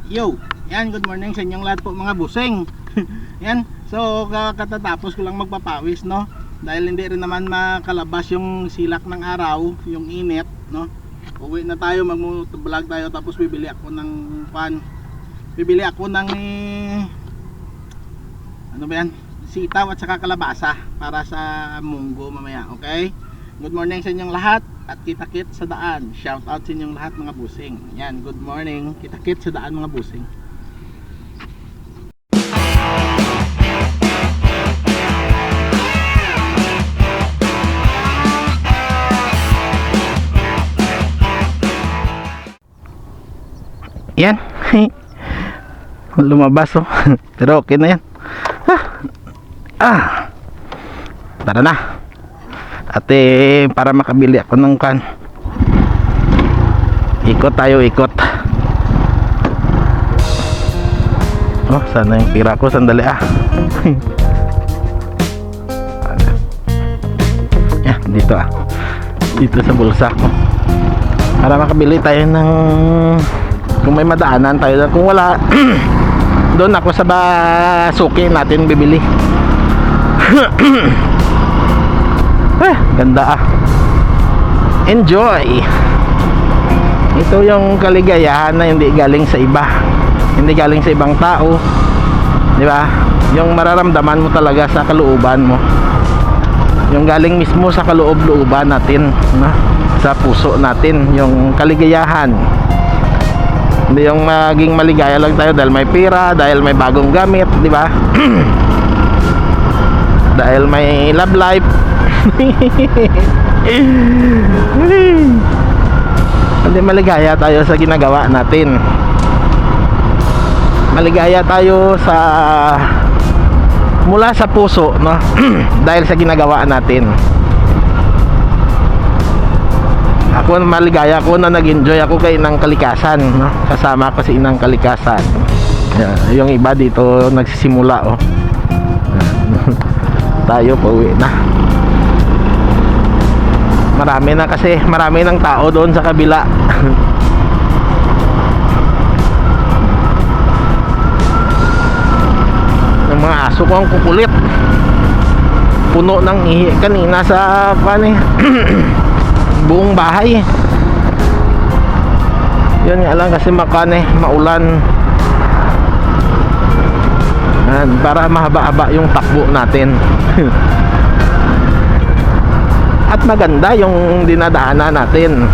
Yo, yan, good morning sa inyong lahat po mga busing. Yan, so katatapos ko lang magpapawis, no? Dahil hindi rin naman makalabas yung silak ng araw, yung init, no? Uwi na tayo, mag-vlog tayo, tapos bibili ako ng bibili ako ng ano ba yan? Sitaw at saka kalabasa para sa munggo mamaya, okay? Good morning sa inyong lahat at kita-kit sa daan. Shout out sa inyong lahat mga busing. Yan, good morning. Kita-kit sa daan mga busing. Yan. Lumabas oh. Pero okay na yan. Tara na. At para makabili ako ng kan, ikot tayo, ikot. Oh, sana yung pira ko, sandali Yan, dito dito sa bulsa ko, para makabili tayo ng, kung may madaanan tayo, kung wala doon ako sa basuki natin bibili. Ganda enjoy. Ito yung kaligayahan na hindi galing sa iba, hindi galing sa ibang tao, di ba? Yung mararamdaman mo talaga sa kalooban mo, yung galing mismo sa kaloob-looban natin, no? Sa puso natin, yung kaligayahan. Hindi yung maging maligaya lang tayo dahil may pera, dahil may bagong gamit, di ba? Dahil may love life. Hindi, maligaya tayo sa ginagawa natin. Maligaya tayo sa mula sa puso, no? Dahil sa ginagawa natin. Ako maligaya ako na nag-enjoy ako kay Inang Kalikasan, no? Kasama ko si Inang Kalikasan. Yung iba dito nagsisimula tayo pauwi na. Marami na kasi, marami ng tao doon sa kabila. Yung mga aso ko ang kukulit, puno ng ihi kanina sa buong bahay. Yun nga lang kasi maulan. Para mahaba-haba yung takbo natin. At maganda yung dinadaanan natin.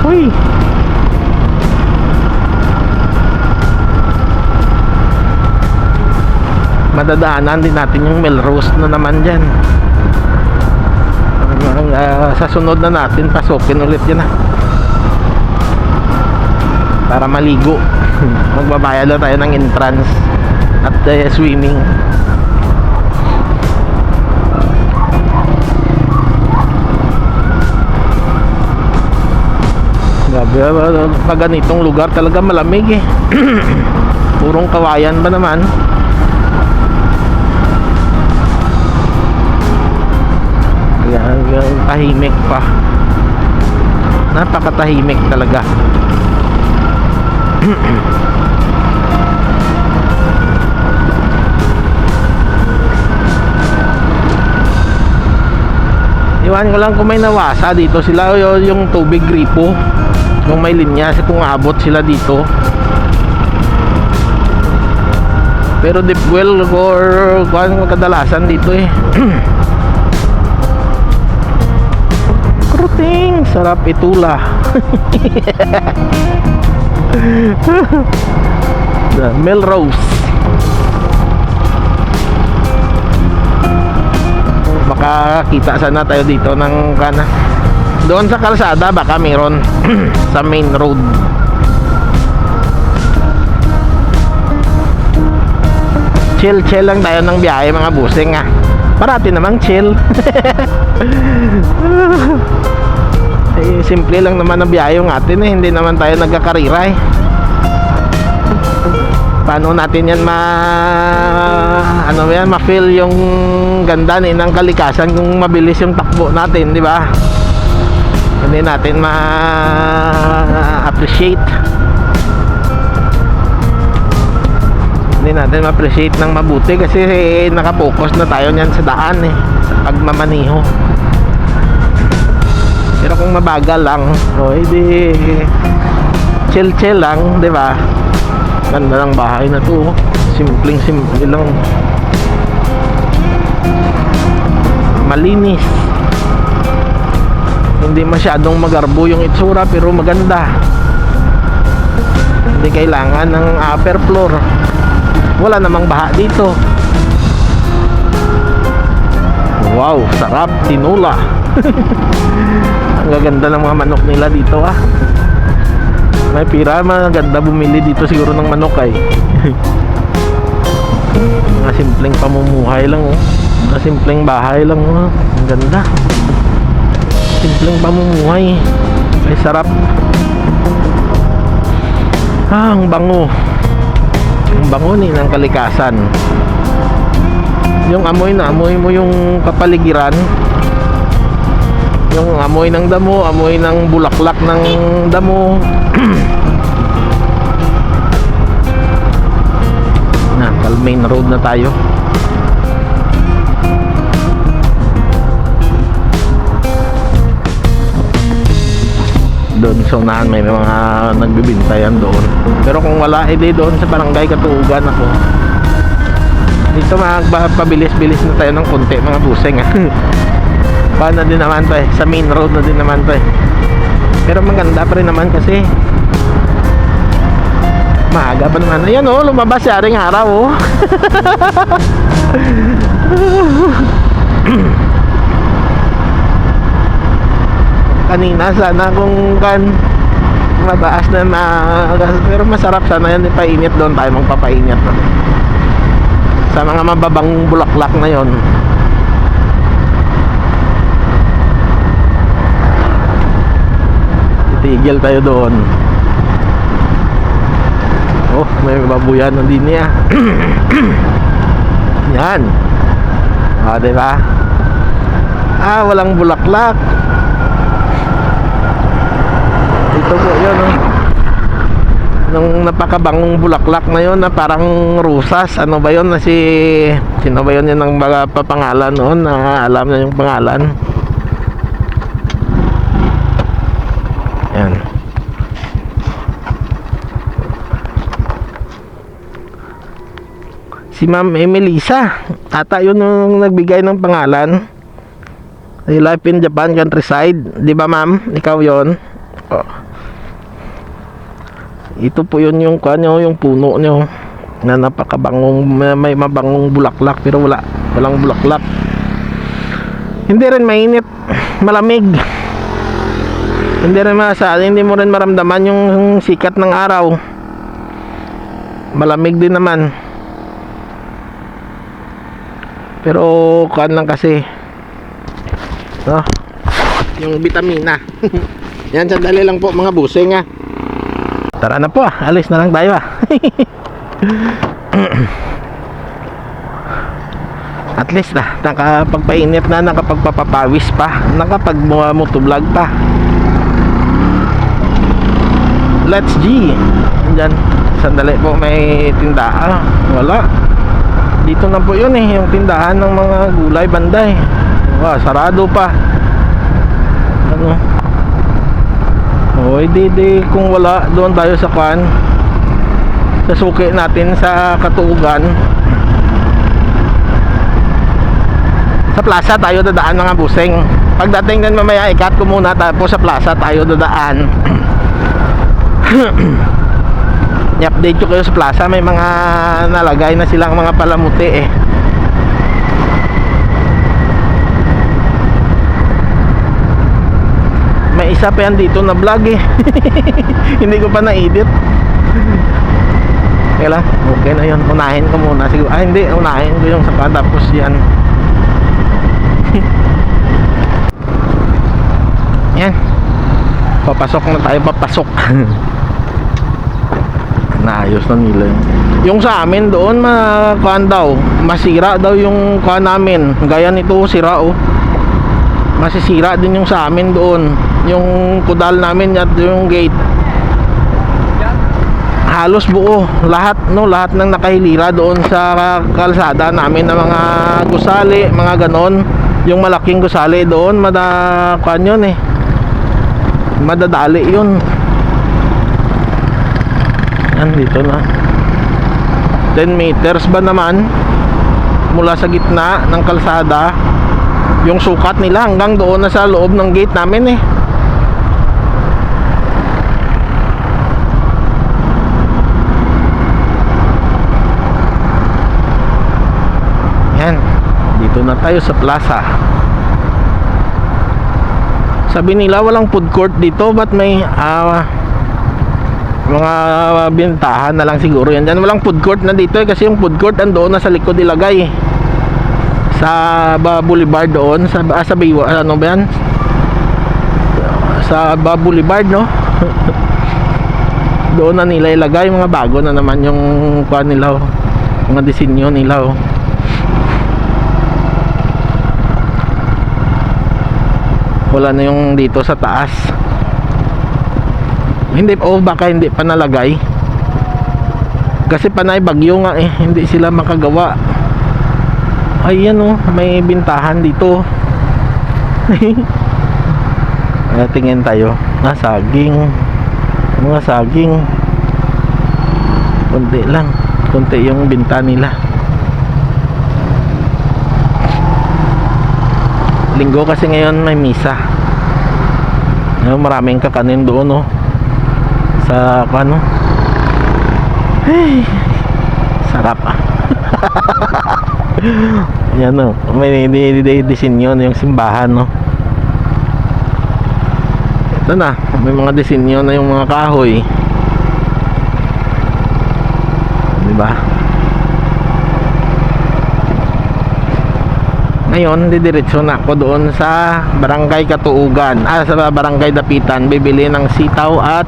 Uy, madadaanan din natin yung Melrose na naman dyan. Sa sunod na natin pasukin ulit yan para maligo. Magbabayad na tayo ng entrance at swimming. Grabe, pag ganitong lugar talaga malamig purong kawayan ba naman. Tahimik pa, napakatahimik talaga. Iwan ko lang kung may nawasa dito sila, yung tubig gripo, kung may linya, kung aabot sila dito. Pero deep well or kadalasan dito kruting, sarap itula. Melrose. Makakita sana tayo dito ng doon sa kalsada, baka meron sa main road. Chill lang tayo ng biyahe mga busing parati namang chill. Simple lang naman ang biyahe yung atin hindi naman tayo nagkakarira paano natin yan ma-feel yung ganda ng kalikasan kung mabilis yung takbo natin, di ba? hindi natin ma-appreciate, hindi natin ma-appreciate ng mabuti kasi nakapokus na tayo niyan sa daan sa pagmamaniho. Pero kung mabagal lang, hindi chill lang, di ba? Ganda ng bahay na to, simple lang, malinis, hindi masyadong magarbo yung itsura pero maganda. Hindi kailangan ng upper floor, wala namang baha dito. Wow, sarap, tinula. Ang gaganda ng mga manok nila dito May pira, maganda bumili dito siguro ng manok mga simpleng pamumuhay lang mga simpleng bahay lang ang ganda, simpleng pamumuhay, ay sarap. Ang bango ng kalikasan. Yung amoy na amoy mo yung kapaligiran, yung amoy ng damo, amoy ng bulaklak ng damo. Main road na tayo. Doon sa unahan may mga nagbibintayan doon. Pero kung wala, edi doon sa barangay Katuugan ako. Dito magpabilis-bilis na tayo ng konti mga buseng. Paano din naman to sa main road na din naman to Pero maganda pa rin naman kasi maaga pa naman. Ayan lumabas si Aring Araw Kanina sana kung mataas na pero masarap sana yan, ipainit doon tayo magpapainit sa mga mababang bulaklak na yon. Titigil tayo doon. May babuyan na din niya. Yan. Diba? Walang bulaklak. Ito po yun nung napakabangong bulaklak na yun na parang rusas. Ano ba yun sino ba yun yung mga papangalan noon na alam na yung pangalan. Yan. Si Ma'am Emelisa, ata yun yung nagbigay ng pangalan. Life in Japan Countryside, di ba ma'am? Ikaw yon. Ito po yun yung yung puno nyo na napakabangong, may mabangong bulaklak pero walang bulaklak. Hindi rin mainit, malamig. Hindi mo rin maramdaman yung sikat ng araw. Malamig din naman. Pero lang kasi yung vitamina. Yan, sandali lang po mga busing Tara na po alis na lang tayo At least nakapagpainit na, nakapagpapawis pa, nakapagmotovlog pa. Let's G. Diyan, sandali po may tindahan. Wala. Dito na po yun yung tindahan ng mga gulay banday. Sarado pa. Di kung wala, doon tayo sa sa suki natin sa Katuugan. Sa plaza tayo dadaan mga buseng. Pagdating din mamaya, ikat ko muna, tapos sa plaza tayo dadaan. I-update ko kayo sa plaza, may mga nalagay na silang mga palamuti May isa pa yan dito na vlog Hindi ko pa na-edit. Kaya okay na yun, unahin ko muna siguro. Hindi, unahin ko yung saka tapos yan. Yan, papasok na tayo, papasok. Naayos na nila yung sa amin doon, masira daw yung namin. Gaya nito, sira masisira din yung sa amin doon, yung kudal namin at yung gate. Halos buo lahat, no, lahat ng nakahilira doon sa kalsada namin ng mga gusali, mga ganon. Yung malaking gusali doon, madakuan yun eh, madadali yun. Yan, dito na 10 meters ba naman mula sa gitna ng kalsada yung sukat nila, hanggang doon na sa loob ng gate namin eh. Yan, dito na tayo sa plaza. Sabi nila walang food court dito, but may mga bintahan na lang siguro yan dyan. Walang food court na dito eh, kasi yung food court andoon na sa likod ilagay sa Boulevard doon sa ano ba yan, sa Boulevard, no? Doon na nila ilagay, mga bago na naman yung kuan nila, mga disenyo nila. Wala na yung dito sa taas. Hindi, baka hindi pa nalagay kasi panay bagyo nga eh, hindi sila makagawa. Ayan oh, may bintahan dito. Tingin tayo. Saging. Mga saging. Kunti lang. Kunti yung binta nila. Linggo kasi ngayon may misa. Maraming kakanin doon oh. Sa ano. Hey, sarap ah. Yan o, may disenyo yung simbahan, no? Ito na, may mga disenyo na yung mga kahoy, diba? Ngayon didiretso na ako doon sa Barangay Katuugan, sa Barangay Dapitan, bibili ng sitaw at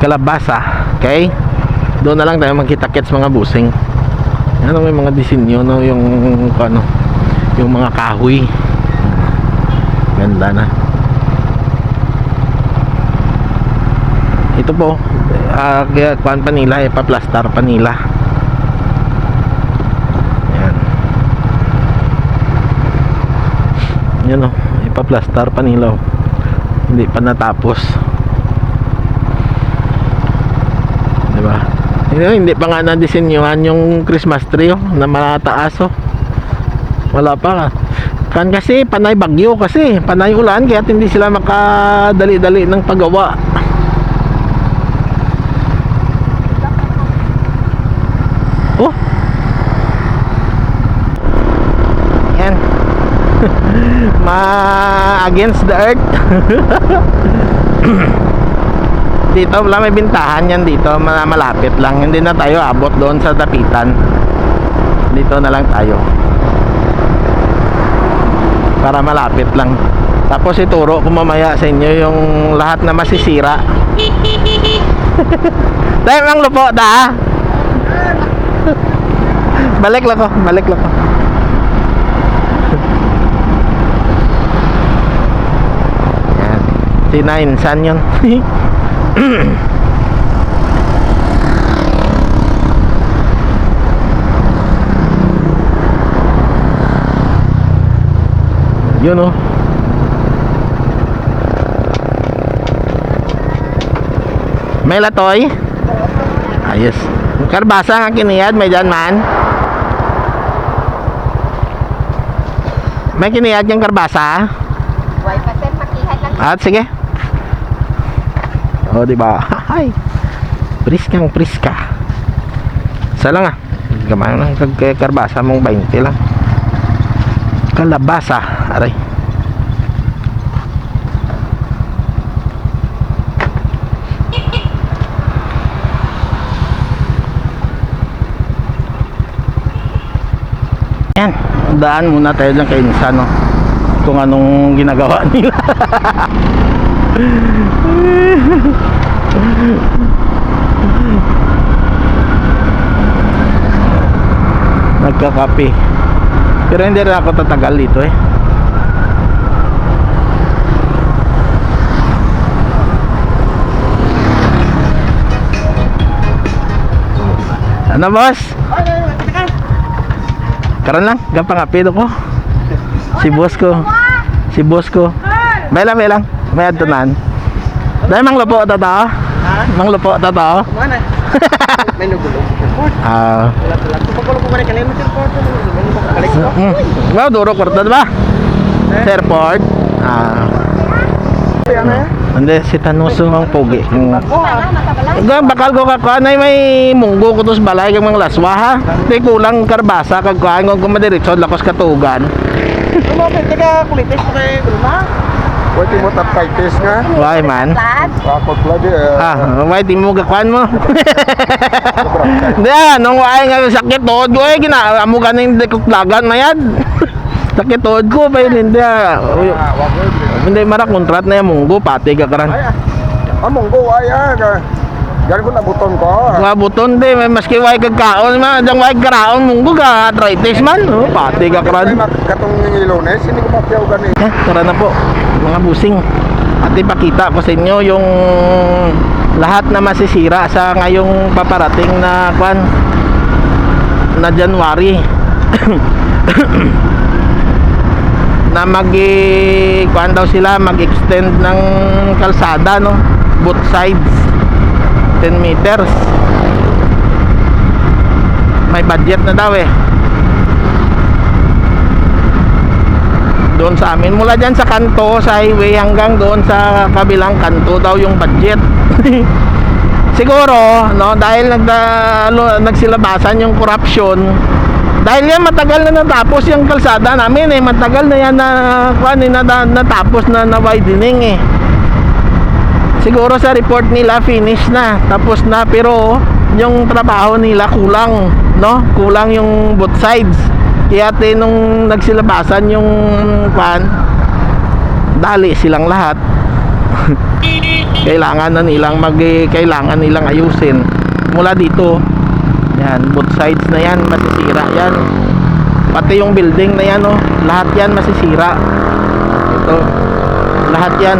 kalabasa. Okay, doon na lang tayo magkita-kits mga busing. Ano, may mga disenyo, no, yung ano, yung mga kahoy. Ganda na. Ito po, kaya kuan pa nila, ipaplastar pa nila. Yan. Yan oh, ipaplastar pa nila oh. Hindi pa natapos. Diba? Hindi pa nga na-disenyohan yung Christmas tree oh, na mataas oh. Wala pa kan kasi panay bagyo, kasi panay ulan, kaya hindi sila makadali-dali ng paggawa. Oh, yan. Against the earth. Dito wala, may bintahan yan dito, malapit lang. Hindi na tayo abot doon sa Dapitan. Dito na lang tayo para malapit lang. Tapos ituro ko mamaya sa inyo yung lahat na masisira. Dahil ang lupo da. Balik lang ko. Yan. C9, saan yun? Yun oh. May latoy? Ayos. Karbasa nga kiniyad, may dyan man. May kiniyad yung karbasa? Why pa sir, makihan lang. At sige. O diba? Hay. Priskang priska. Isa lang ah. Gamay lang karbasa mong 20 lang. Kalabasa, aray. Yan, daan muna tayo dyan kay Insan, no? Kung anong ginagawa nila. Nagkakape. Pero hindi rin ako tatagal dito eh. Ano, boss? Karon lang, gapang apido ko. Si boss ko. Si boss ko. May lang. May adunan. Dahil manglupo ta to? Manglupo ta to? Mana? May nagulong. Ah. Wala. Pagkulo ko ba kanina mo airport? Wow, duro kwarta ba? Sa airport? Ah. Hindi, si Tanuso ang pogi. Bakal ko kakuan ay may munggo ko tos balay kag mga laswa ha. Di kulang karbasa kag kuan kung madiretso lakos katugan. Ano ba taga kulitis pa kay Bulma? Pwede mo tapaitis nga. Why man? Bakot lagi Why di mo kakuan mo? Hindi nung ay nga sakit tod ko eh amo kaning dekuklagan na yan. Sakit tod ko pa yun hindi hindi mara kontrat na yung munggo pati ka karan. Among go ay gan ko nabuton ko. Mabuton di maski way kagkaon man dang way karaon munggo ka arthritis man pati ka karan. Katong Ilones, hindi ko mapiyaw gani. Tara na po mga busing at ipakita ko sa inyo yung lahat na masisira sa ngayong paparating na kwan na January. Na kuan daw sila mag-extend ng kalsada no, both sides 10 meters. May budget na daw eh. Doon sa amin mula dyan sa kanto sa highway hanggang doon sa kabilang kanto daw yung budget. Siguro no, dahil nagsilabasan yung corruption. Dahil yan matagal na natapos yung kalsada namin eh, matagal na yan natapos na widening eh. Siguro sa report nila finish na, tapos na, pero yung trabaho nila kulang, no? Kulang yung both sides. Kaya nung nagsilabasan yung dali silang lahat. Kailangan nilang ayusin mula dito. Yan, both sides na yan, masisira yan. Pati yung building na yan, oh, lahat yan masisira. Ito, lahat yan.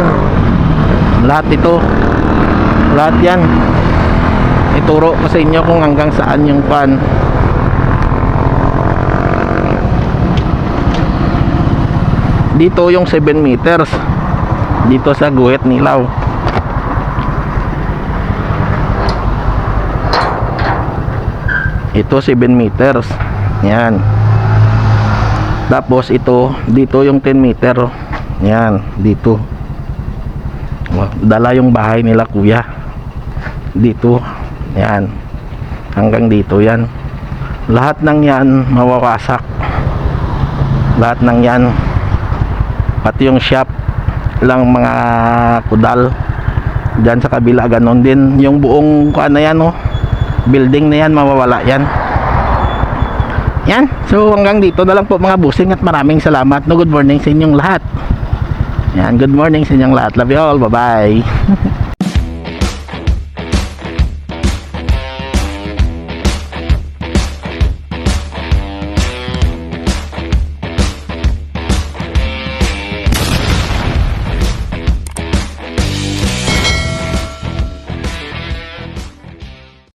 Lahat ito. Lahat yan. Ituro ko sa inyo kung hanggang saan yung pan. Dito yung 7 meters. Dito sa guhit nilaw. Ito 7 meters. Yan. Tapos ito, dito yung 10 meter. Yan, dito. Dala yung bahay nila kuya. Dito. Yan. Hanggang dito yan. Lahat ng yan mawawasak. Lahat ng yan. Pati yung shop lang mga kudal. Diyan sa kabila ganon din. Yung buong kuan na yan, oh, building na yan mawawala yan. Yan. So hanggang dito na lang po mga busing at maraming salamat. No, good morning sa inyong lahat. Yan, good morning sa inyong lahat. Love you all. Bye bye.